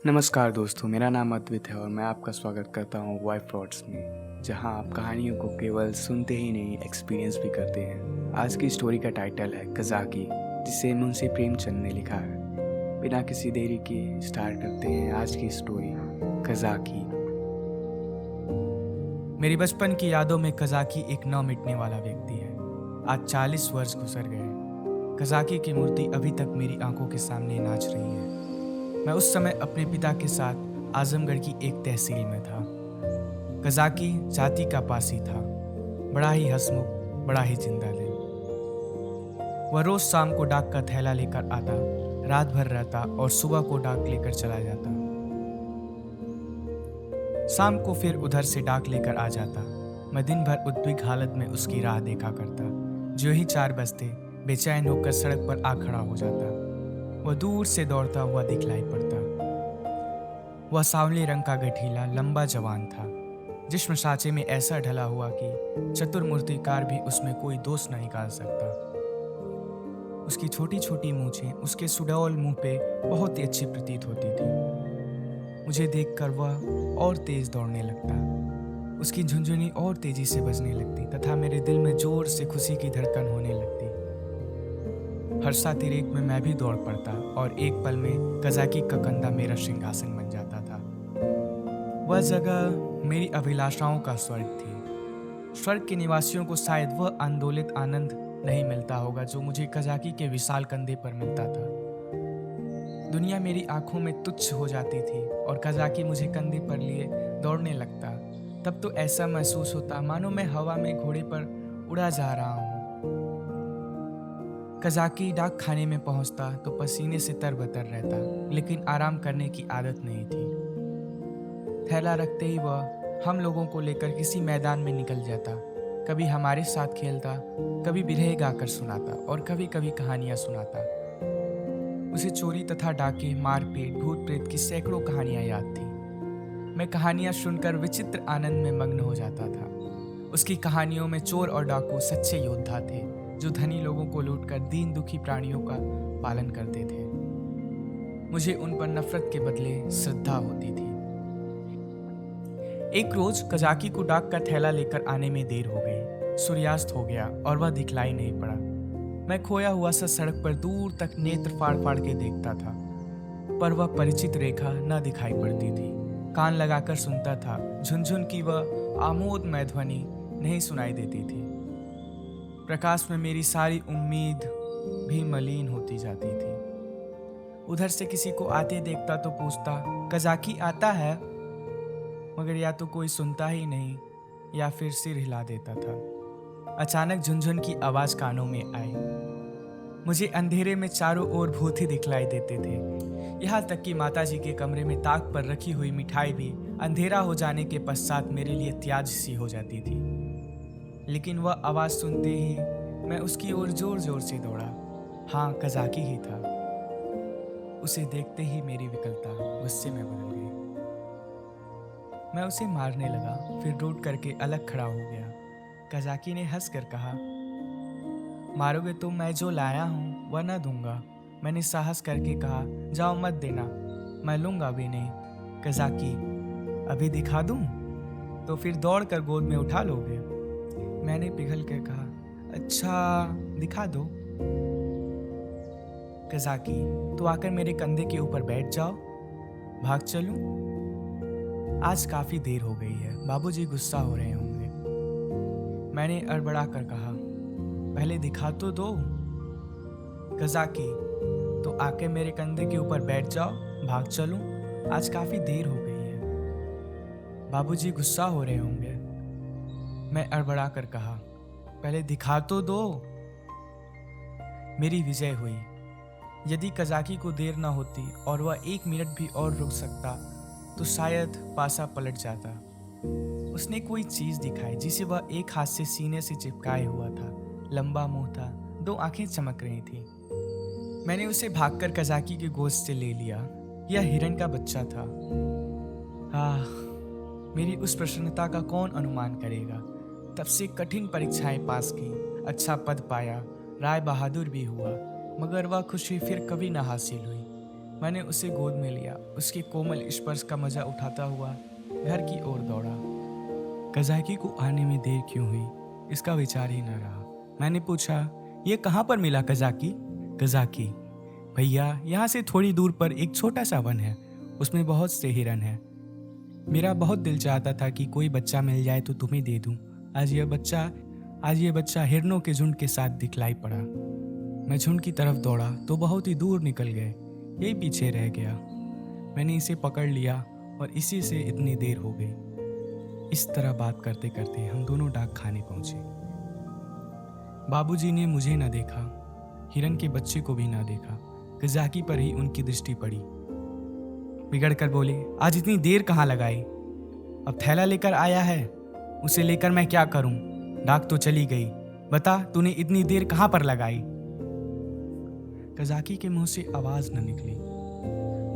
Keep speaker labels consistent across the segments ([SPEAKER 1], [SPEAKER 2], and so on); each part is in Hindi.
[SPEAKER 1] नमस्कार दोस्तों, मेरा नाम अद्वित है और मैं आपका स्वागत करता हूँ वाइफ थॉट्स में, जहाँ आप कहानियों को केवल सुनते ही नहीं एक्सपीरियंस भी करते हैं। आज की स्टोरी का टाइटल है कज़ाकी, जिसे मुंशी प्रेमचंद ने लिखा है। बिना किसी देरी के स्टार्ट करते हैं आज की स्टोरी कज़ाकी।
[SPEAKER 2] मेरी बचपन की यादों में कज़ाकी एक न मिटने वाला व्यक्ति है। आज 40 वर्ष गुजर गए। कज़ाकी की मूर्ति अभी तक मेरी आंखों के सामने नाच रही है। मैं उस समय अपने पिता के साथ आजमगढ़ की एक तहसील में था। कज़ाकी जाति का पासी था, बड़ा ही हंसमुख, बड़ा ही जिंदा दिल। वह रोज शाम को डाक का थैला लेकर आता, रात भर रहता और सुबह को डाक लेकर चला जाता। शाम को फिर उधर से डाक लेकर आ जाता। मैं दिन भर उद्विग्न हालत में उसकी राह देखा करता। जो ही 4 बजते बेचैन होकर सड़क पर आ खड़ा हो जाता। वह दूर से दौड़ता हुआ दिखलाई पड़ता। वह सांवले रंग का गठीला लंबा जवान था, जिस्म साँचे में ऐसा ढला हुआ कि चतुर मूर्तिकार भी उसमें कोई दोष न निकाल सकता। उसकी छोटी छोटी मूछें उसके सुडौल मुंह पे बहुत ही अच्छी प्रतीत होती थी। मुझे देखकर वह और तेज दौड़ने लगता। उसकी झुनझुनी और तेजी से बजने लगती तथा मेरे दिल में जोर से खुशी की धड़कन होने लगती। हर्षा तिरेक में मैं भी दौड़ पड़ता और एक पल में कज़ाकी का कंधा मेरा सिंहासन बन जाता था। वह जगह मेरी अभिलाषाओं का स्वर्ग थी। स्वर्ग के निवासियों को शायद वह आंदोलित आनंद नहीं मिलता होगा जो मुझे कज़ाकी के विशाल कंधे पर मिलता था। दुनिया मेरी आंखों में तुच्छ हो जाती थी और कज़ाकी मुझे कंधे पर लिए दौड़ने लगता। तब तो ऐसा महसूस होता मानो मैं हवा में घोड़े पर उड़ा जा रहा हूँ। कज़ाकी डाक खाने में पहुंचता तो पसीने से तरबतर रहता, लेकिन आराम करने की आदत नहीं थी। थैला रखते ही वह हम लोगों को लेकर किसी मैदान में निकल जाता। कभी हमारे साथ खेलता, कभी बिरहे गाकर सुनाता और कभी कभी कहानियां सुनाता। उसे चोरी तथा डाके, मारपीट, भूत प्रेत की सैकड़ों कहानियां याद थी। मैं कहानियां सुनकर विचित्र आनंद में मग्न हो जाता था। उसकी कहानियों में चोर और डाकू सच्चे योद्धा थे, जो धनी लोगों को लूटकर दीन दुखी प्राणियों का पालन करते थे। मुझे उन पर नफरत के बदले श्रद्धा होती थी। एक रोज कज़ाकी को डाक का थैला लेकर आने में देर हो गई। सूर्यास्त हो गया और वह दिखलाई नहीं पड़ा। मैं खोया हुआ सा सड़क पर दूर तक नेत्र फाड़ फाड़ के देखता था, पर वह परिचित रेखा न दिखाई पड़ती थी। कान लगाकर सुनता था, झुनझुन की वह आमोदमय ध्वनि नहीं सुनाई देती थी। प्रकाश में मेरी सारी उम्मीद भी मलिन होती जाती थी। उधर से किसी को आते देखता तो पूछता, कज़ाकी आता है? मगर या तो कोई सुनता ही नहीं या फिर सिर हिला देता था। अचानक झुनझुन की आवाज कानों में आई। मुझे अंधेरे में चारों ओर भूत ही दिखलाई देते थे। यहाँ तक कि माताजी के कमरे में ताक पर रखी हुई मिठाई भी अंधेरा हो जाने के पश्चात मेरे लिए त्याज्य सी हो जाती थी। लेकिन वह आवाज सुनते ही मैं उसकी ओर जोर जोर से दौड़ा। हाँ, कज़ाकी ही था। उसे देखते ही मेरी विकलता गुस्से में बदल गई। मैं उसे मारने लगा, फिर रूठ करके अलग खड़ा हो गया। कज़ाकी ने हंसकर कहा, मारोगे तो मैं जो लाया हूँ वह न दूंगा। मैंने साहस करके कहा, जाओ मत देना, मैं लूंगा भी नहीं। कज़ाकी, अभी दिखा दूं? तो फिर दौड़ कर गोद में उठा लोगे? मैंने पिघल कर कहा, अच्छा दिखा दो। कज़ाकी, तो आकर मेरे कंधे के ऊपर बैठ जाओ, भाग चलूं? आज काफी देर हो गई है, बाबूजी गुस्सा हो रहे होंगे। मैंने अड़बड़ा कर कहा, पहले दिखा तो दो। कज़ाकी, तो आके मेरे कंधे के ऊपर बैठ जाओ, भाग चलूं? आज काफी देर हो गई है, बाबूजी गुस्सा हो रहे होंगे। मैं अड़बड़ा कर कहा, पहले दिखा तो दो। मेरी विजय हुई। यदि कज़ाकी को देर न होती और वह 1 मिनट भी और रुक सकता तो शायद पासा पलट जाता। उसने कोई चीज दिखाई जिसे वह एक हाथ से सीने से चिपकाए हुआ था। लंबा मुंह था, 2 आंखें चमक रही थी। मैंने उसे भागकर कज़ाकी के गोश्त से ले लिया। यह हिरण का बच्चा था। मेरी उस प्रसन्नता का कौन अनुमान करेगा। तब से कठिन परीक्षाएं पास की, अच्छा पद पाया, राय बहादुर भी हुआ, मगर वह खुशी फिर कभी न हासिल हुई। मैंने उसे गोद में लिया, उसके कोमल स्पर्श का मजा उठाता हुआ घर की ओर दौड़ा। कज़ाकी को आने में देर क्यों हुई, इसका विचार ही न रहा। मैंने पूछा, ये कहाँ पर मिला कज़ाकी? कज़ाकी, भैया यहाँ से थोड़ी दूर पर एक छोटा सा वन है, उसमें बहुत से हिरन हैं। मेरा बहुत दिल चाहता था कि कोई बच्चा मिल जाए तो तुम्हें दे दूं। आज ये बच्चा हिरनों के झुंड के साथ दिखलाई पड़ा। मैं झुंड की तरफ दौड़ा तो बहुत ही दूर निकल गए, यही पीछे रह गया। मैंने इसे पकड़ लिया और इसी से इतनी देर हो गई। इस तरह बात करते करते हम दोनों डाक खाने पहुंचे। बाबूजी ने मुझे न देखा, हिरन के बच्चे को भी ना देखा। कज़ाकी पर ही उनकी दृष्टि पड़ी। बिगड़ कर बोले, आज इतनी देर कहाँ लगाई? अब थैला लेकर आया है, उसे लेकर मैं क्या करूं? डाक तो चली गई, बता तूने इतनी देर कहाँ पर लगाई? कज़ाकी के मुंह से आवाज न निकली।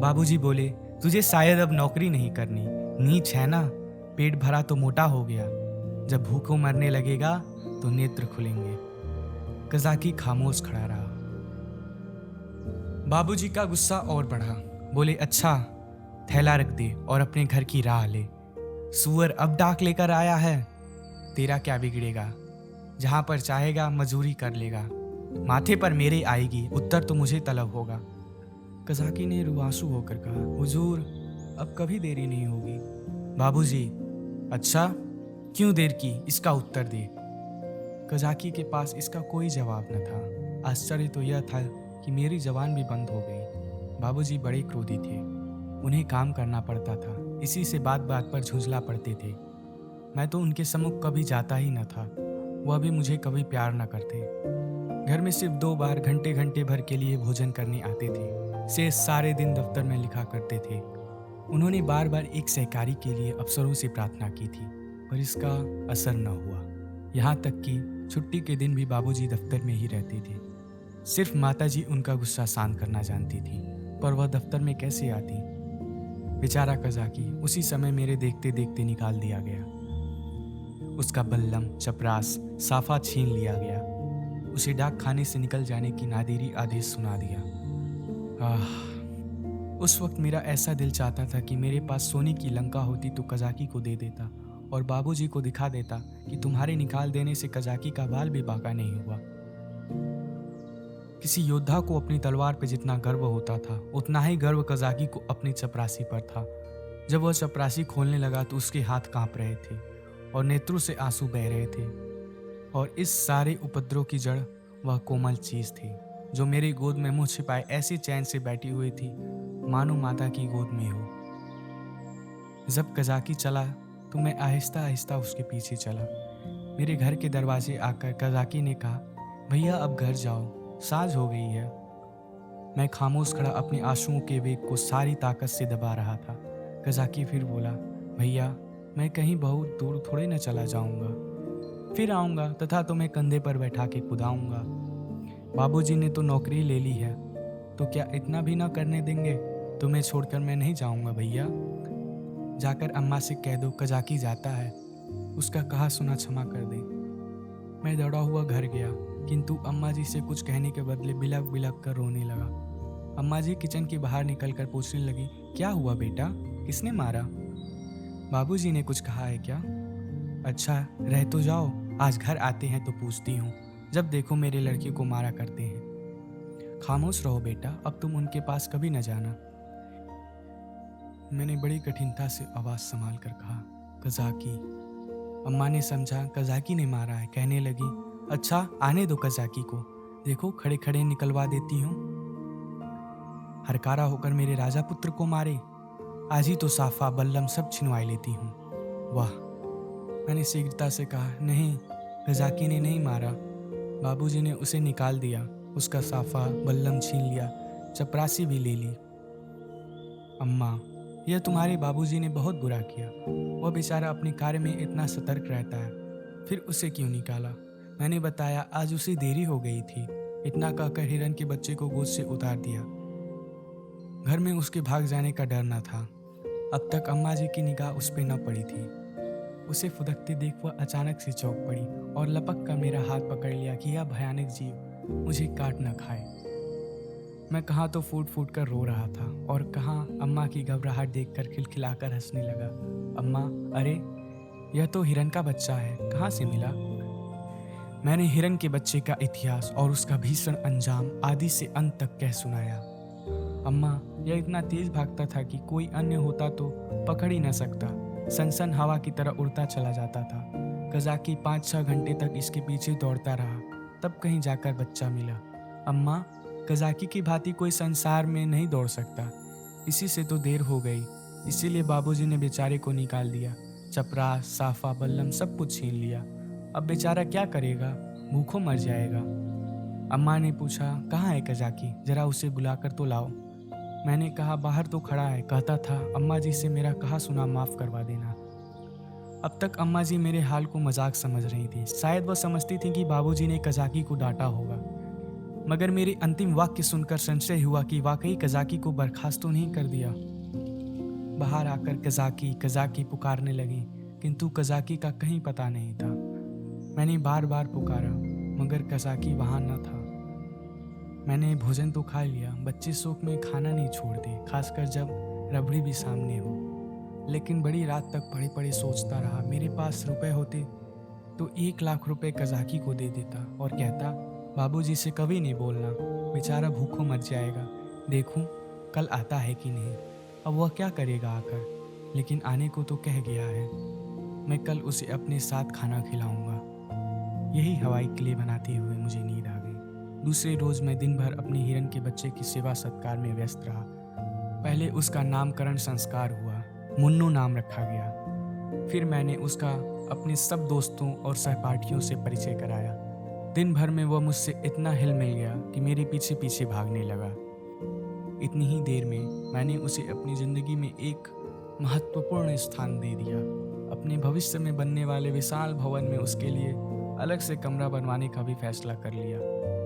[SPEAKER 2] बाबूजी बोले, तुझे शायद अब नौकरी नहीं करनी, नीच है ना, पेट भरा तो मोटा हो गया, जब भूखों मरने लगेगा तो नेत्र खुलेंगे। कज़ाकी खामोश खड़ा रहा। बाबूजी का गुस्सा और बढ़ा। बोले, अच्छा थैला रख दे और अपने घर की राह ले। सुअर अब डाक लेकर आया है, तेरा क्या बिगड़ेगा? जहां पर चाहेगा मजूरी कर लेगा, माथे पर मेरे आएगी, उत्तर तो मुझे तलब होगा। कज़ाकी ने रुआंसू होकर कहा, हुजूर अब कभी देरी नहीं होगी। बाबूजी, अच्छा क्यों देर की, इसका उत्तर दे। कज़ाकी के पास इसका कोई जवाब न था। आश्चर्य तो यह था कि मेरी जबान भी बंद हो गई। बाबूजी बड़े क्रोधी थे, उन्हें काम करना पड़ता था, इसी से बात बात पर झुंझला पड़ते थे। मैं तो उनके सम्मुख कभी जाता ही न था, वह भी मुझे कभी प्यार न करते। घर में सिर्फ 2 बार घंटे घंटे भर के लिए भोजन करने आते थे, शेष सारे दिन दफ्तर में लिखा करते थे। उन्होंने बार बार एक सहकारी के लिए अफसरों से प्रार्थना की थी, पर इसका असर न हुआ। यहाँ तक कि छुट्टी के दिन भी बाबूजी दफ्तर में ही रहते थे। सिर्फ माताजी उनका गुस्सा शांत करना जानती थी, पर वह दफ्तर में कैसे आती? बेचारा कज़ाकी उसी समय मेरे देखते देखते निकाल दिया गया। उसका बल्लम, चपरास, साफा छीन लिया गया। उसे डाक खाने से निकल जाने की नादिरी आदेश सुना दिया। उस वक्त मेरा ऐसा दिल चाहता था कि मेरे पास सोने की लंका होती तो कज़ाकी को दे देता और बाबूजी को दिखा देता कि तुम्हारे निकाल देने से कज़ाकी का बाल भी बाका नहीं हुआ। किसी योद्धा को अपनी तलवार पर जितना गर्व होता था, उतना ही गर्व कज़ाकी को अपनी चपरासी पर था। जब वह चपरासी खोलने लगा तो उसके हाथ कांप रहे थे और नेत्रों से आंसू बह रहे थे। और इस सारे उपद्रव की जड़ वह कोमल चीज थी जो मेरी गोद में मुंह छिपाए ऐसी चैन से बैठी हुई थी, मानो माता की गोद में हो। जब कज़ाकी चला तो मैं आहिस्ता आहिस्ता उसके पीछे चला। मेरे घर के दरवाजे आकर कज़ाकी ने कहा, भैया अब घर जाओ, साँझ हो गई है। मैं खामोश खड़ा अपने आंसुओं के वेग को सारी ताकत से दबा रहा था। कज़ाकी फिर बोला, भैया मैं कहीं बहुत दूर थोड़े न चला जाऊंगा, फिर आऊंगा तथा तुम्हें कंधे पर बैठा के कुदाऊंगा। बाबूजी ने तो नौकरी ले ली है, तो क्या इतना भी ना करने देंगे? तुम्हें छोड़कर मैं नहीं जाऊंगा भैया। जाकर अम्मा से कह दो कज़ाकी जाता है, उसका कहा सुना क्षमा कर दे। मैं दौड़ा हुआ घर गया, किंतु अम्मा जी से कुछ कहने के बदले बिलक बिलक कर रोने लगा। अम्मा जी किचन के बाहर निकलकर पूछने लगी, क्या हुआ बेटा, किसने मारा? बाबूजी ने कुछ कहा है क्या? अच्छा रह तो जाओ, आज घर आते हैं तो पूछती हूँ, जब देखो मेरे लड़के को मारा करते हैं। खामोश रहो बेटा, अब तुम उनके पास कभी न जाना। मैंने बड़ी कठिनता से आवाज़ संभाल कर कहा, कज़ाकी। अम्मा ने समझा कज़ाकी ने मारा है, कहने लगी, अच्छा आने दो कज़ाकी को, देखो खड़े खड़े निकलवा देती हूँ। हरकारा होकर मेरे राजा पुत्र को मारे, आज ही तो साफा बल्लम सब छिनवा लेती हूँ। वाह। मैंने शीघ्रता से कहा, नहीं कज़ाकी ने नहीं मारा, बाबूजी ने उसे निकाल दिया, उसका साफा बल्लम छीन लिया, चपरासी भी ले ली। अम्मा, यह तुम्हारे बाबूजी ने बहुत बुरा किया, वह बेचारा अपने कार्य में इतना सतर्क रहता है, फिर उसे क्यों निकाला? मैंने बताया आज उसे देरी हो गई थी। इतना कहकर हिरन के बच्चे को गोद से उतार दिया। घर में उसके भाग जाने का डर न था। अब तक अम्मा जी की निगाह उस पर न पड़ी थी। उसे फुदकते देख वह अचानक से चौंक पड़ी और लपक कर मेरा हाथ पकड़ लिया कि यह भयानक जीव मुझे काट न खाए। मैं कहाँ तो फूट फूट कर रो रहा था और कहाँ अम्मा की घबराहट देखकर खिलखिलाकर हंसने लगा। अम्मा, अरे यह तो हिरन का बच्चा है, कहाँ से मिला? मैंने हिरन के बच्चे का इतिहास और उसका भीषण अंजाम आदि से अंत तक कह सुनाया। अम्मा, यह इतना तेज भागता था कि कोई अन्य होता तो पकड़ ही न सकता। सनसन हवा की तरह उड़ता चला जाता था। कज़ाकी 5-6 घंटे तक इसके पीछे दौड़ता रहा, तब कहीं जाकर बच्चा मिला। अम्मा, कज़ाकी की भांति कोई संसार में नहीं दौड़ सकता। इसी से तो देर हो गई, इसीलिए बाबूजी ने बेचारे को निकाल दिया। चपरास, साफा, बल्लम सब कुछ छीन लिया। अब बेचारा क्या करेगा, भूखों मर जाएगा। अम्मा ने पूछा, कहाँ है कज़ाकी, जरा उसे बुलाकर तो लाओ। मैंने कहा, बाहर तो खड़ा है, कहता था अम्मा जी से मेरा कहा सुना माफ़ करवा देना। अब तक अम्मा जी मेरे हाल को मजाक समझ रही थी। शायद वह समझती थी कि बाबूजी ने कज़ाकी को डांटा होगा, मगर मेरे अंतिम वाक्य सुनकर संशय हुआ कि वाकई कज़ाकी को बर्खास्त तो नहीं कर दिया। बाहर आकर कज़ाकी कज़ाकी पुकारने लगी, किंतु कज़ाकी का कहीं पता नहीं था। मैंने बार बार पुकारा, मगर कज़ाकी वहाँ न था। मैंने भोजन तो खा लिया, बच्चे शौक में खाना नहीं छोड़ते, खासकर जब रबड़ी भी सामने हो। लेकिन बड़ी रात तक पड़े पड़े सोचता रहा। मेरे पास रुपए होते तो 1 लाख रुपए कज़ाकी को दे देता और कहता, बाबूजी से कभी नहीं बोलना, बेचारा भूखों मर जाएगा, देखूं कल आता है कि नहीं। अब वह क्या करेगा आकर, लेकिन आने को तो कह गया है। मैं कल उसे अपने साथ खाना खिलाऊंगा। यही हवाई किले बनाते हुए मुझे नींद आ गई। दूसरे रोज मैं दिन भर अपने हिरन के बच्चे की सेवा सत्कार में व्यस्त रहा। पहले उसका नामकरण संस्कार हुआ, मुन्नू नाम रखा गया। फिर मैंने उसका अपने सब दोस्तों और सहपाठियों से परिचय कराया। दिन भर में वह मुझसे इतना हिल मिल गया कि मेरे पीछे पीछे भागने लगा। इतनी ही देर में मैंने उसे अपनी ज़िंदगी में एक महत्वपूर्ण स्थान दे दिया। अपने भविष्य में बनने वाले विशाल भवन में उसके लिए अलग से कमरा बनवाने का भी फैसला कर लिया।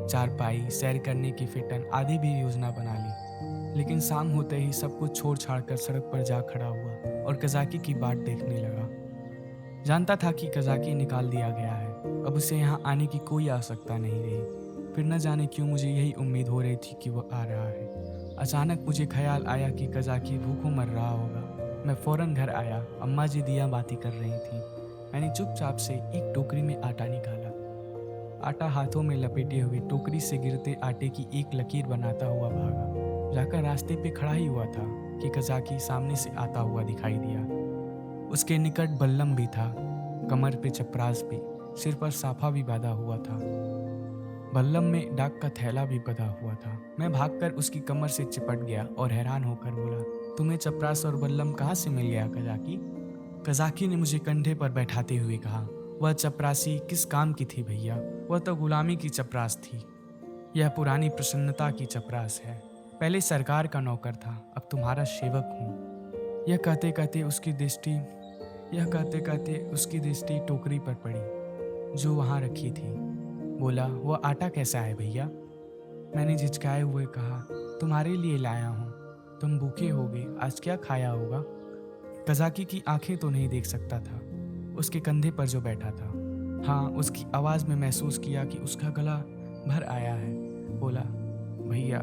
[SPEAKER 2] चारपाई, सैर करने की फिटन आदि भी योजना बना ली। लेकिन शाम होते ही सब कुछ छोड़ छाड़ कर सड़क पर जा खड़ा हुआ और कज़ाकी की बाट देखने लगा। जानता था कि कज़ाकी निकाल दिया गया है, अब उसे यहाँ आने की कोई आवश्यकता नहीं रही। फिर न जाने क्यों मुझे यही उम्मीद हो रही थी कि वह आ रहा है। अचानक मुझे ख्याल आया कि कज़ाकी भूखों मर रहा होगा। मैं फ़ौरन घर आया। अम्मा जी दिया बाती कर रही थी। मैंने चुपचाप से एक टोकरी में आटा निकाला। आटा हाथों में लपेटे हुए टोकरी से गिरते आटे की एक लकीर बनाता हुआ भागा। जाकर रास्ते पे खड़ा ही हुआ था कि कज़ाकी सामने से आता हुआ दिखाई दिया। उसके निकट बल्लम भी था, कमर पे चपरास भी, सिर पर साफा भी बांधा हुआ था। बल्लम में डाक का थैला भी बंधा हुआ था। मैं भागकर उसकी कमर से चिपट गया और हैरान होकर बोला, तुम्हें चपरास और बल्लम कहाँ से मिल गया कज़ाकी? कज़ाकी ने मुझे कंधे पर बैठाते हुए कहा, वह चपरासी किस काम की थी भैया? वह तो गुलामी की चपरास थी। यह पुरानी प्रसन्नता की चपरास है। पहले सरकार का नौकर था, अब तुम्हारा सेवक हूँ। यह कहते कहते उसकी दृष्टि टोकरी पर पड़ी जो वहाँ रखी थी। बोला, वह आटा कैसा है भैया? मैंने झिझकाए हुए कहा, तुम्हारे लिए लाया हूँ, तुम भूखे होगे, आज क्या खाया होगा? कज़ाकी की आंखें तो नहीं देख सकता था, उसके कंधे पर जो बैठा था। हाँ, उसकी आवाज़ में महसूस किया कि उसका गला भर आया है। बोला, भैया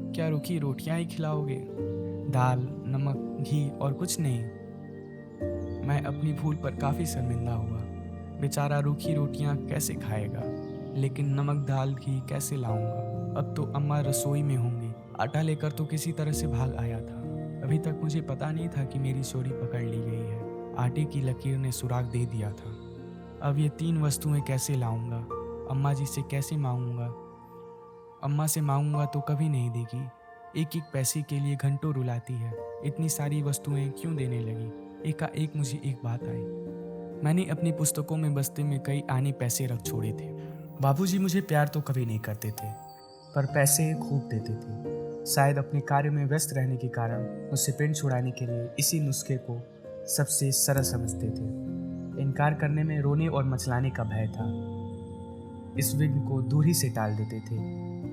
[SPEAKER 2] क्या रूखी रोटियां ही खिलाओगे? दाल, नमक, घी और कुछ नहीं? मैं अपनी भूल पर काफ़ी शर्मिंदा हुआ। बेचारा रूखी रोटियां कैसे खाएगा, लेकिन नमक दाल घी कैसे लाऊंगा? अब तो अम्मा रसोई में होंगी। आटा लेकर तो किसी तरह से भाग आया था। अभी तक मुझे पता नहीं था कि मेरी चोरी पकड़ ली गई है। आटे की लकीर ने सुराग दे दिया था। अब ये 3 वस्तुएं कैसे लाऊंगा? अम्मा जी से कैसे मांगूंगा? अम्मा से मांगूंगा तो कभी नहीं देगी। एक एक पैसे के लिए घंटों रुलाती है। इतनी सारी वस्तुएं क्यों देने लगी? एकाएक मुझे एक बात आई। मैंने अपनी पुस्तकों में बस्ते में कई आने पैसे रख छोड़े थे। बाबूजी मुझे प्यार तो कभी नहीं करते थे, पर पैसे खूब देते थे। शायद अपने कार्य में व्यस्त रहने के कारण मुझसे पेट छुड़ाने के लिए इसी नुस्खे को सबसे सरल समझते थे। इनकार करने में रोने और मचलाने का भय था। इस विघ्न को दूर ही से टाल देते थे।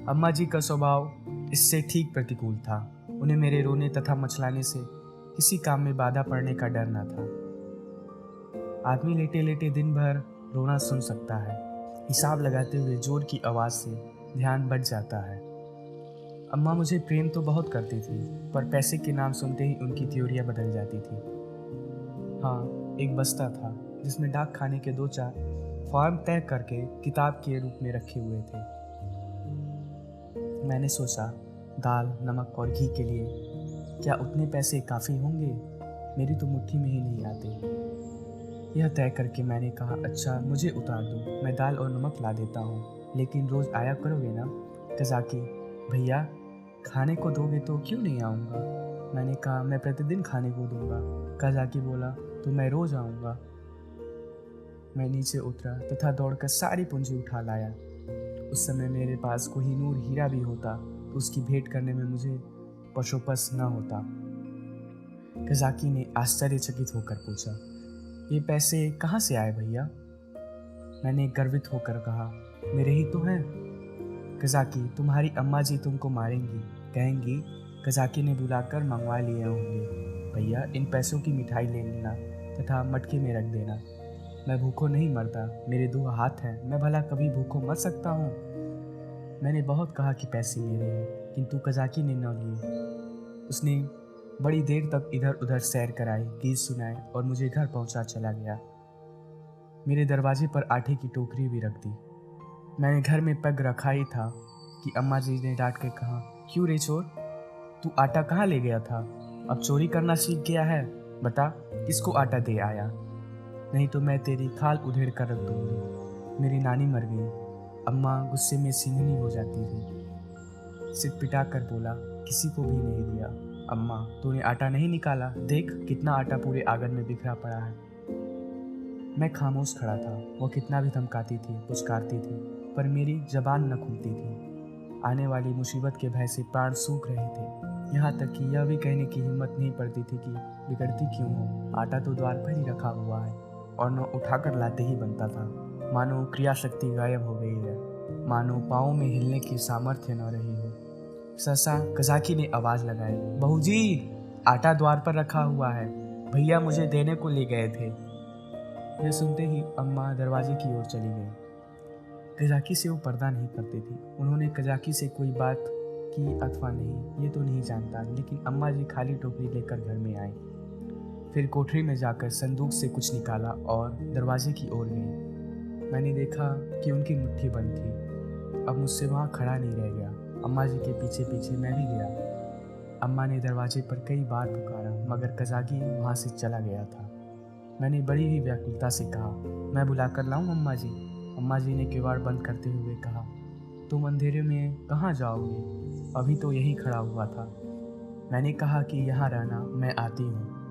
[SPEAKER 2] अम्मा जी का स्वभाव इससे ठीक प्रतिकूल था। उन्हें मेरे रोने तथा मचलाने से किसी काम में बाधा पड़ने का डर न था। आदमी लेटे लेटे दिन भर रोना सुन सकता है। हिसाब लगाते हुए जोर की आवाज़ से ध्यान बढ़ जाता है। अम्मा मुझे प्रेम तो बहुत करती थी, पर पैसे के नाम सुनते ही उनकी थ्योरियाँ बदल जाती थी। हाँ, एक बस्ता था जिसमें डाक खाने के 2-4 फॉर्म तय करके किताब के रूप में रखे हुए थे। मैंने सोचा, दाल, नमक और घी के लिए क्या उतने पैसे काफ़ी होंगे? मेरी तो मुट्ठी में ही नहीं आते। यह तय करके मैंने कहा, अच्छा मुझे उतार दो, मैं दाल और नमक ला देता हूँ, लेकिन रोज़ आया करोगे ना? कज़ाकी, भैया खाने को दोगे तो क्यों नहीं आऊँगा? मैंने कहा, मैं प्रतिदिन खाने को दूंगा। कज़ाकी बोला, तो मैं रोज़ आऊँगा। मैं नीचे उतरा तथा दौड़कर सारी पूंजी उठा लाया। उस समय मेरे पास कोहिनूर हीरा भी होता तो उसकी भेंट करने में मुझे पशोपस न होता। कज़ाकी ने आश्चर्यचकित होकर पूछा, ये पैसे कहाँ से आए भैया? मैंने गर्वित होकर कहा, मेरे ही तो हैं। कज़ाकी, तुम्हारी अम्मा जी तुमको मारेंगी, कहेंगी कज़ाकी ने बुलाकर मंगवा लिए होंगे। भैया इन पैसों की मिठाई ले लेना तथा मटके में रख देना। मैं भूखों नहीं मरता, मेरे 2 हाथ हैं, मैं भला कभी भूखों मर सकता हूँ? मैंने बहुत कहा कि पैसे मेरे हैं, किंतु कज़ाकी ने न लिए। उसने बड़ी देर तक इधर उधर सैर कराई, गीत सुनाए और मुझे घर पहुंचा चला गया। मेरे दरवाजे पर आटे की टोकरी भी रख दी। मैंने घर में पग रखा ही था कि अम्मा जी ने डांट कर कहा, क्यों रे चोर, तू आटा कहाँ ले गया था? अब चोरी करना सीख गया है? बता किसको आटा दे आया, नहीं तो मैं तेरी खाल उधेड़ कर रख दूंगी। मेरी नानी मर गई। अम्मा गुस्से में सिंघनी हो जाती थी। सिर पिटा कर बोला, किसी को भी नहीं दिया। अम्मा, तूने आटा नहीं निकाला? देख कितना आटा पूरे आंगन में बिखरा पड़ा है। मैं खामोश खड़ा था। वो कितना भी धमकाती थी, पुचकारती थी, पर मेरी जबान न खुलती थी। आने वाली मुसीबत के भय से प्राण सूख रहे थे। यहाँ तक कि यह भी कहने की हिम्मत नहीं पड़ती थी कि बिगड़ती क्यों हो, आटा तो द्वार पर ही रखा हुआ है और न उठाकर लाते ही बनता था। मानो क्रिया शक्ति गायब हो गई है, मानो पाँव में हिलने की सामर्थ्य न रही हो। सहसा कज़ाकी ने आवाज़ लगाई, बहू जी, आटा द्वार पर रखा हुआ है, भैया मुझे देने को ले गए थे। यह सुनते ही अम्मा दरवाजे की ओर चली गई। कज़ाकी से वो पर्दा नहीं करती थी। उन्होंने कज़ाकी से कोई बात की अथवा नहीं, ये तो नहीं जानता, लेकिन अम्मा जी खाली टोकरी लेकर घर में आई। फिर कोठरी में जाकर संदूक से कुछ निकाला और दरवाजे की ओर गई। मैंने देखा कि उनकी मुट्ठी बंद थी। अब मुझसे वहाँ खड़ा नहीं रह गया। अम्मा जी के पीछे पीछे मैं भी गया। अम्मा ने दरवाजे पर कई बार पुकारा, मगर कज़ाकी वहाँ से चला गया था। मैंने बड़ी ही व्याकुलता से कहा, मैं बुलाकर लाऊं अम्मा जी? अम्मा जी ने किवाड़ बंद करते हुए कहा, तुम अंधेरे में कहाँ जाओगे? अभी तो यहीं खड़ा हुआ था। मैंने कहा कि यहाँ रहना, मैं आती हूँ।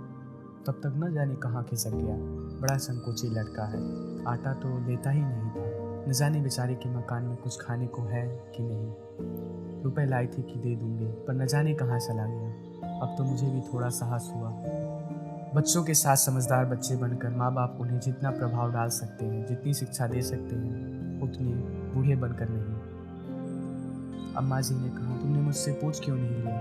[SPEAKER 2] तब तक न जाने कहाँ खिसक गया। बड़ा संकोची लड़का है, आटा तो देता ही नहीं था। न जाने बेचारे के मकान में कुछ खाने को है कि नहीं। रुपए लाई थी कि दे दूंगी, पर न जाने कहाँ चला गया। अब तो मुझे भी थोड़ा साहस हुआ। बच्चों के साथ समझदार बच्चे बनकर माँ बाप उन्हें जितना प्रभाव डाल सकते हैं, जितनी शिक्षा दे सकते हैं, उतनी बूढ़े बनकर नहीं। अम्मा जी ने कहा, तुमने मुझसे पूछ क्यों नहीं लिया?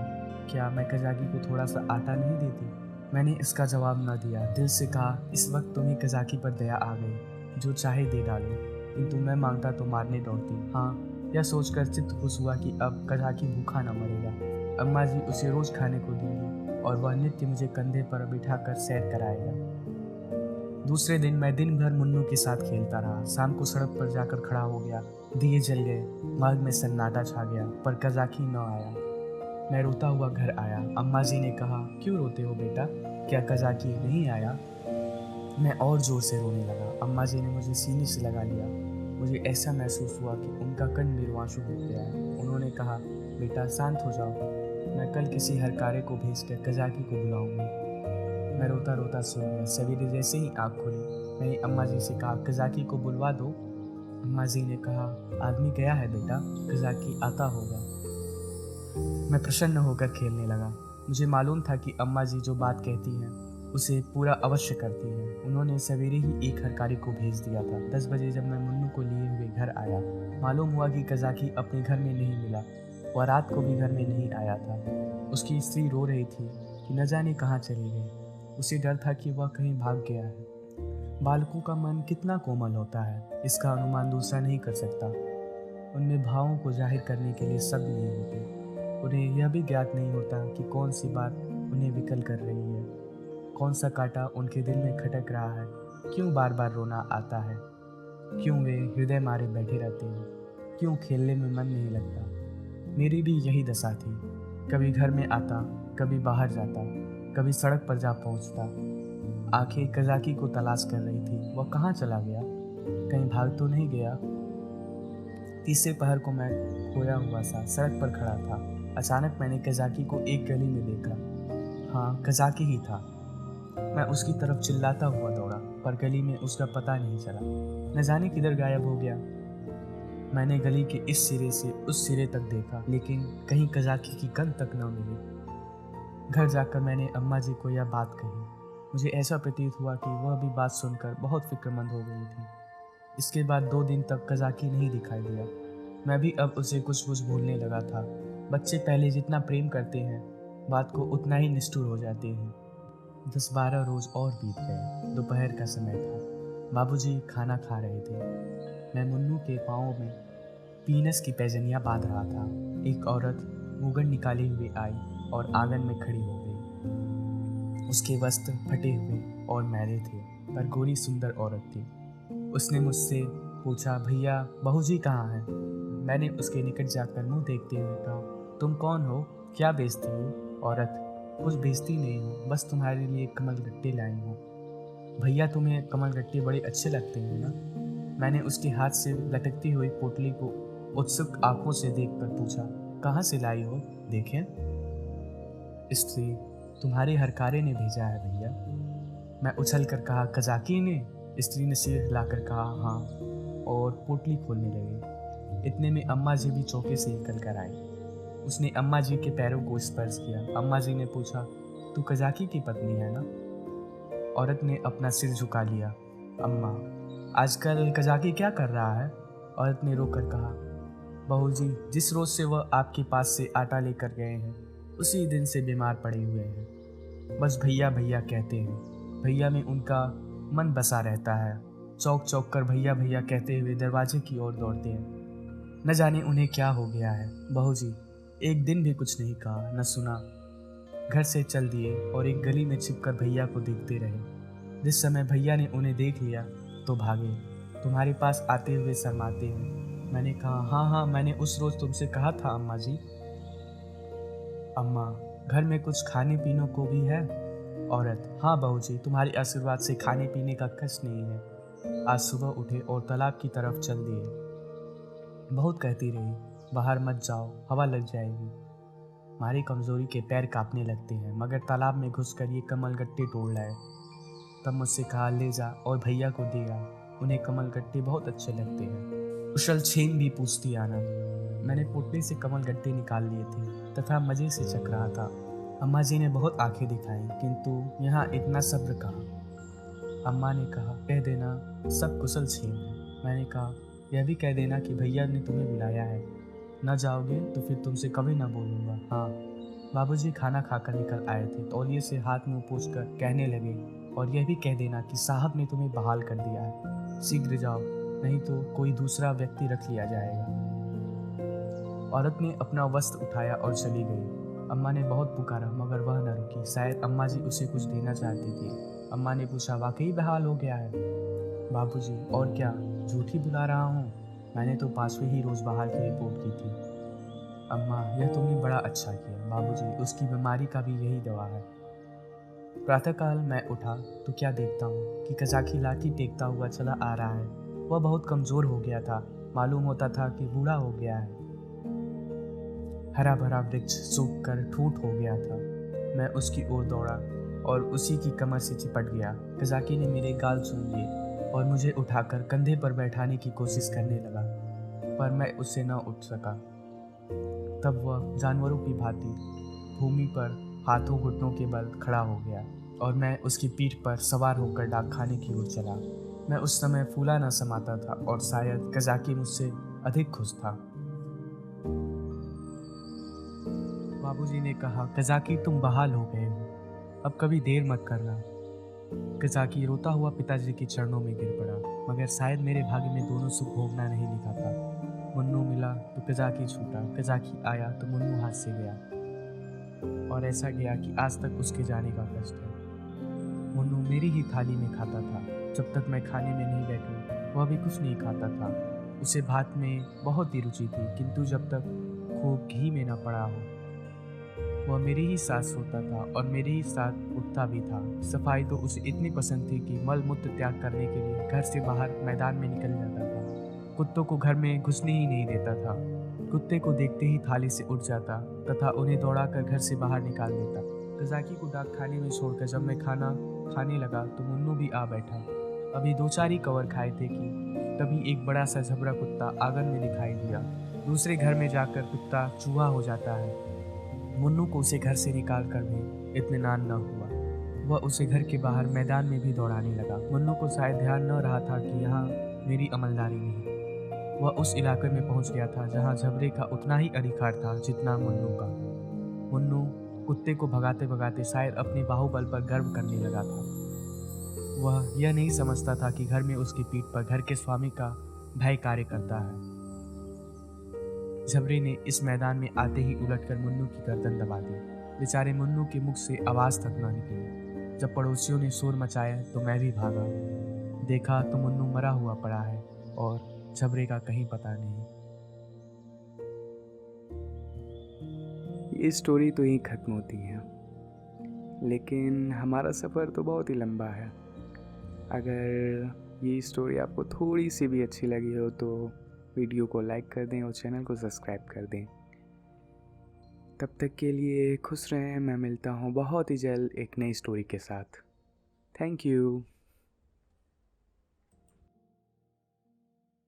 [SPEAKER 2] क्या मैं कज़ाकी को थोड़ा सा आटा नहीं देती? मैंने इसका जवाब न दिया। दिल से कहा, इस वक्त तुम्हें कज़ाकी पर दया आ गई, जो चाहे दे डालो, किंतु मैं मांगता तो मारने दौड़ती। हाँ, यह सोचकर चित्त खुश हुआ कि अब कज़ाकी भूखा न मरेगा। अम्मा जी उसे रोज़ खाने को देंगी और वह नित्य मुझे कंधे पर बिठाकर सैर कराएगा। दूसरे दिन मैं दिन भर मुन्नू के साथ खेलता रहा। शाम को सड़क पर जाकर खड़ा हो गया। दिए जल गए, मार्ग में सन्नाटा छा गया, पर कज़ाकी न आया। मैं रोता हुआ घर आया। अम्मा जी ने कहा, क्यों रोते हो बेटा, क्या कज़ाकी नहीं आया? मैं और जोर से रोने लगा। अम्मा जी ने मुझे सीने से लगा लिया। मुझे ऐसा महसूस हुआ कि उनका कंठ निर्वांशु हो गया है। उन्होंने कहा, बेटा शांत हो जाओ, मैं कल किसी हरकारे को भेजकर कज़ाकी को बुलाऊंगी। मैं रोता रोता सो गया। सवेरे जैसे ही आँख खुली, मैंने अम्मा जी से कहा, कज़ाकी को बुलवा दो। अम्मा जी ने कहा, आदमी गया है बेटा, कज़ाकी आता होगा। मैं प्रसन्न होकर खेलने लगा। मुझे मालूम था कि अम्मा जी जो बात कहती हैं उसे पूरा अवश्य करती है। उन्होंने सवेरे ही एक हरकारी को भेज दिया था। 10 बजे जब मैं मुन्नू को लिए हुए घर आया, मालूम हुआ कि कज़ाकी अपने घर में नहीं मिला। वह रात को भी घर में नहीं आया था। उसकी स्त्री रो रही थी कि न जाने कहाँ चली गई। उसे डर था कि वह कहीं भाग गया है। बालकों का मन कितना कोमल होता है, इसका अनुमान दूसरा नहीं कर सकता। उनमें भावों को जाहिर करने के लिए शब्द नहीं होते। उन्हें यह भी ज्ञात नहीं होता कि कौन सी बात उन्हें विकल कर रही है, कौन सा कांटा उनके दिल में खटक रहा है, क्यों बार बार रोना आता है, क्यों वे हृदय मारे बैठे रहते हैं, क्यों खेलने में मन नहीं लगता। मेरी भी यही दशा थी। कभी घर में आता, कभी बाहर जाता, कभी सड़क पर जा पहुंचता। आंखें कजाकी को तलाश कर रही थी। वह कहाँ चला गया? कहीं भाग तो नहीं गया? तीसरे पहर को मैं खोया हुआ सा सड़क पर खड़ा था। अचानक मैंने कजाकी को एक गली में देखा। हाँ, कजाकी ही था। मैं उसकी तरफ चिल्लाता हुआ दौड़ा, पर गली में उसका पता नहीं चला। न जाने किधर गायब हो गया। मैंने गली के इस सिरे से उस सिरे तक देखा, लेकिन कहीं कजाकी की गंध तक न मिली। घर जाकर मैंने अम्मा जी को यह बात कही। मुझे ऐसा प्रतीत हुआ कि वह भी बात सुनकर बहुत फिक्रमंद हो गई थी। इसके बाद 2 दिन तक कजाकी नहीं दिखाई दिया। मैं भी अब उसे कुछ कुछ भूलने लगा था। बच्चे पहले जितना प्रेम करते हैं, बात को उतना ही निष्ठुर हो जाते हैं। 10-12 रोज और बीत गए। दोपहर का समय था। बाबूजी खाना खा रहे थे। मैं मुन्नू के पाँव में पीनस की पैजनियाँ बांध रहा था। एक औरत मुगन निकाले हुए आई और आंगन में खड़ी हो गई। उसके वस्त्र फटे हुए और मैले थे, पर गोरी सुंदर औरत थी। उसने मुझसे पूछा, भैया बहू जी कहाँ हैं? मैंने उसके निकट जाकर मुंह देखते हुए कहा, तुम कौन हो? क्या बेचती हो? औरत, कुछ बेचती नहीं हूँ, बस तुम्हारे लिए कमल गट्टे लाई हूँ। भैया तुम्हें कमल गट्टे बड़े अच्छे लगते हैं ना? मैंने उसके हाथ से लटकती हुई पोटली को उत्सुक आंखों से देखकर पूछा, कहाँ से लाई हो? देखें। स्त्री, तुम्हारे हरकारे ने भेजा है भैया। मैं उछल कर कहा, कजाकी ने? स्त्री ने सिर हिलाकर कहा, हाँ, और पोटली खोलने लगी। इतने में अम्मा जी भी चौके से निकल कर आई। उसने अम्मा जी के पैरों को स्पर्श किया। अम्मा जी ने पूछा, तू कजाकी की पत्नी है ना? औरत ने अपना सिर झुका लिया। अम्मा, आजकल कजाकी क्या कर रहा है? औरत ने रोकर कहा, बहू जी, जिस रोज से वह आपके पास से आटा लेकर गए हैं, उसी दिन से बीमार पड़े हुए हैं। बस भैया भैया कहते हैं। भैया में उनका मन बसा रहता है। चौक चौक कर भैया भैया कहते हुए दरवाजे की ओर दौड़ते हैं। न जाने उन्हें क्या हो गया है। बहू जी एक दिन भी कुछ नहीं कहा, न सुना। घर से चल दिए और एक गली में छिपकर भैया को देखते रहे। जिस समय भैया ने उन्हें देख लिया तो भागे। तुम्हारे पास आते हुए शर्माते हैं। मैंने कहा, हाँ हाँ, मैंने उस रोज तुमसे कहा था अम्मा जी। अम्मा, घर में कुछ खाने पीने को भी है? औरत, हाँ बहू जी, तुम्हारे आशीर्वाद से खाने पीने का कष्ट नहीं है। आज सुबह उठे और तालाब की तरफ चल दिए। बहुत कहती रही, बाहर मत जाओ, हवा लग जाएगी। हमारी कमजोरी के पैर कांपने लगते हैं, मगर तालाब में घुसकर ये कमल गट्टे तोड़ लाए। तब मुझसे कहा, ले जा और भैया को देगा, उन्हें कमल गट्टे बहुत अच्छे लगते हैं। उछल छेन भी पूछती आना। मैंने पोटली से कमल गट्टे निकाल लिए थे तथा मजे से चख रहा था। अम्मा जी ने बहुत आंखें दिखाई, किंतु यहाँ इतना सब्र कहाँ। अम्मा ने कहा, कह देना सब कुशल छेम है। मैंने कहा, यह भी कह देना कि भैया ने तुम्हें बुलाया है। न जाओगे तो फिर तुमसे कभी न बोलूँगा। हाँ। बाबूजी खाना खाकर निकल आए थे। तौलिए से हाथ मुंह पोंछकर कहने लगे, और यह भी कह देना कि साहब ने तुम्हें बहाल कर दिया है। शीघ्र जाओ, नहीं तो कोई दूसरा व्यक्ति रख लिया जाएगा। औरत ने अपना वस्त्र उठाया और चली गई। अम्मा ने बहुत पुकारा, मगर वह न रुकी। शायद अम्मा जी उसे कुछ देना चाहती थी। अम्मा ने पूछा, वाकई बहाल हो गया है? बाबूजी, और क्या, झूठी बुला रहा हूँ? मैंने तो 5वें ही रोज बहाल की रिपोर्ट की थी। अम्मा, यह तुमने बड़ा अच्छा किया। बाबूजी, उसकी बीमारी का भी यही दवा है। प्रातःकाल मैं उठा तो क्या देखता हूँ कि कजाकी लाठी टेकता हुआ चला आ रहा है। वह बहुत कमजोर हो गया था। मालूम होता था कि बूढ़ा हो गया है। हरा भरा वृक्ष सूख कर ठूंठ हो गया था। मैं उसकी ओर दौड़ा और उसी की कमर से चिपट गया। कजाकी ने मेरे गाल चूम लिए और मुझे उठाकर कंधे पर बैठाने की कोशिश करने लगा, पर मैं उससे न उठ सका। तब वह जानवरों की भांति भूमि पर हाथों घुटनों के बल खड़ा हो गया और मैं उसकी पीठ पर सवार होकर डाक खाने की ओर चला। मैं उस समय फूला न समाता था और शायद कजाकी मुझसे अधिक खुश था। बाबूजी ने कहा, कजाकी तुम बहाल हो गए हो, अब कभी देर मत करना। कजाकी रोता हुआ पिताजी के चरणों में गिर पड़ा, मगर शायद मेरे भाग्य में दोनों सुख भोगना नहीं लिखा था। मुन्नू मिला तो कजाकी छूटा, कजाकी आया तो मुन्नू हाथ से गया, और ऐसा गया कि आज तक उसके जाने का कष्ट है। मुन्नू मेरी ही थाली में खाता था। जब तक मैं खाने में नहीं बैठूं, वह भी कुछ नहीं खाता था। उसे भात में बहुत ही रुचि थी, किंतु जब तक खूब घी में न पड़ा हो। वह मेरे ही साथ सोता था और मेरे ही साथ उठता भी था। सफाई तो उसे इतनी पसंद थी कि मल मूत्र त्याग करने के लिए घर से बाहर मैदान में निकल जाता था। कुत्तों को घर में घुसने ही नहीं देता था। कुत्ते को देखते ही थाली से उठ जाता तथा उन्हें दौड़ाकर घर से बाहर निकाल देता। कजाकी को डाक खाने में छोड़कर जब मैं खाना खाने लगा तो मुन्नू भी आ बैठा। अभी 2-4 ही कवर खाए थे कि तभी एक बड़ा सा झबरा कुत्ता आंगन में दिखाई दिया। दूसरे घर में जाकर कुत्ता चूहा हो जाता है। मुन्नू को उसे घर से निकाल कर भी इत्मीनान न हुआ। वह उसे घर के बाहर मैदान में भी दौड़ाने लगा। मुन्नू को शायद ध्यान न रहा था कि यहाँ मेरी अमलदारी नहीं। वह उस इलाके में पहुंच गया था जहाँ झबरे का उतना ही अधिकार था जितना मुन्नू का। मुन्नू कुत्ते को भगाते भगाते शायद अपने बाहुबल पर गर्व करने लगा था। वह यह नहीं समझता था कि घर में उसकी पीठ पर घर के स्वामी का भय कार्य करता है। झबरे ने इस मैदान में आते ही उलटकर मुन्नू की गर्दन दबा दी। बेचारे मुन्नू के मुख से आवाज तक न निकली। जब पड़ोसियों ने शोर मचाया तो मैं भी भागा। देखा तो मुन्नू मरा हुआ पड़ा है और झबरे का कहीं पता नहीं।
[SPEAKER 1] ये स्टोरी तो यहीं ख़त्म होती है, लेकिन हमारा सफ़र तो बहुत ही लंबा है। अगर ये स्टोरी आपको थोड़ी सी भी अच्छी लगी हो तो वीडियो को लाइक कर दें और चैनल को सब्सक्राइब कर दें। तब तक के लिए खुश रहें। मैं मिलता हूँ बहुत ही जल्द एक नई स्टोरी के साथ। Thank you.